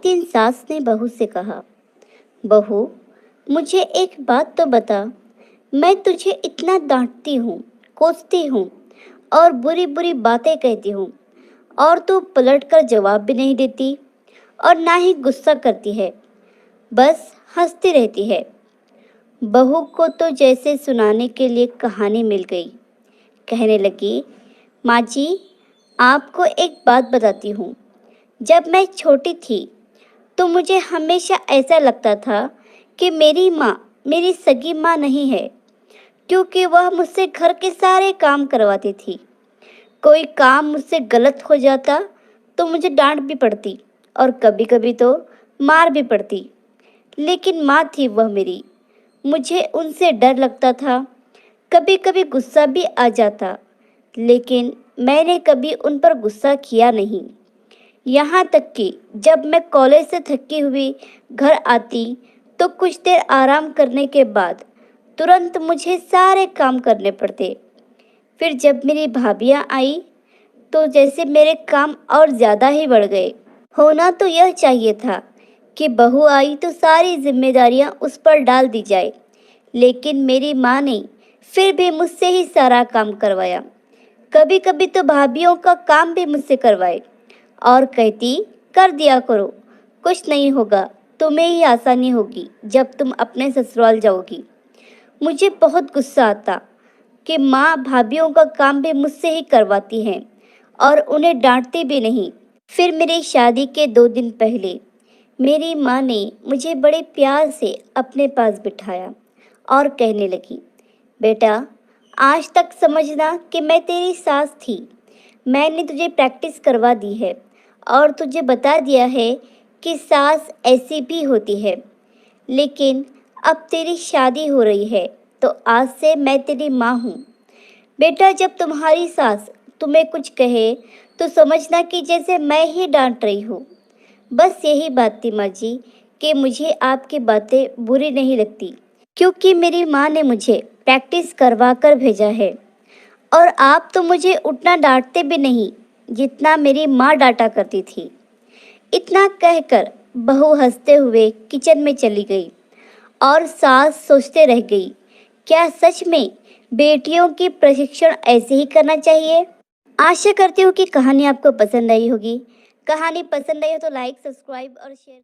दिन सास ने बहू से कहा, बहू, मुझे एक बात तो बता। मैं तुझे इतना डांटती हूँ, कोसती हूँ और बुरी बुरी बातें कहती हूँ, और तू पलट कर जवाब भी नहीं देती और ना ही गुस्सा करती है, बस हंसती रहती है। बहू को तो जैसे सुनाने के लिए कहानी मिल गई। कहने लगी, माँ जी, आपको एक बात बताती हूँ। जब मैं छोटी थी तो मुझे हमेशा ऐसा लगता था कि मेरी माँ मेरी सगी माँ नहीं है, क्योंकि वह मुझसे घर के सारे काम करवाती थी। कोई काम मुझसे गलत हो जाता तो मुझे डांट भी पड़ती और कभी कभी तो मार भी पड़ती। लेकिन माँ थी वह मेरी, मुझे उनसे डर लगता था, कभी कभी गुस्सा भी आ जाता, लेकिन मैंने कभी उन पर गुस्सा किया नहीं। यहाँ तक कि जब मैं कॉलेज से थकी हुई घर आती तो कुछ देर आराम करने के बाद तुरंत मुझे सारे काम करने पड़ते। फिर जब मेरी भाभियाँ आई तो जैसे मेरे काम और ज़्यादा ही बढ़ गए। होना तो यह चाहिए था कि बहू आई तो सारी जिम्मेदारियां उस पर डाल दी जाए, लेकिन मेरी माँ ने फिर भी मुझसे ही सारा काम करवाया। कभी कभी तो भाभीियों का काम भी मुझसे करवाए और कहती, कर दिया करो, कुछ नहीं होगा, तुम्हें ही आसानी होगी जब तुम अपने ससुराल जाओगी। मुझे बहुत गुस्सा आता कि माँ भाभीियों का काम भी मुझसे ही करवाती हैं और उन्हें डांटती भी नहीं। फिर मेरी शादी के 2 दिन पहले मेरी माँ ने मुझे बड़े प्यार से अपने पास बिठाया और कहने लगी, बेटा, आज तक समझना कि मैं तेरी सास थी। मैंने तुझे प्रैक्टिस करवा दी है और तुझे बता दिया है कि सास ऐसी भी होती है। लेकिन अब तेरी शादी हो रही है तो आज से मैं तेरी माँ हूँ। बेटा, जब तुम्हारी सास तुम्हें कुछ कहे तो समझना कि जैसे मैं ही डांट रही हूँ। बस यही बात थी माँ जी, कि मुझे आपकी बातें बुरी नहीं लगती, क्योंकि मेरी माँ ने मुझे प्रैक्टिस करवा कर भेजा है। और आप तो मुझे उतना डांटते भी नहीं जितना मेरी माँ डांटा करती थी। इतना कहकर बहू हंसते हुए किचन में चली गई और सास सोचते रह गई, क्या सच में बेटियों की प्रशिक्षण ऐसे ही करना चाहिए। आशा करती हूँ कि कहानी आपको पसंद आई होगी। कहानी पसंद आई हो तो लाइक, सब्सक्राइब और शेयर।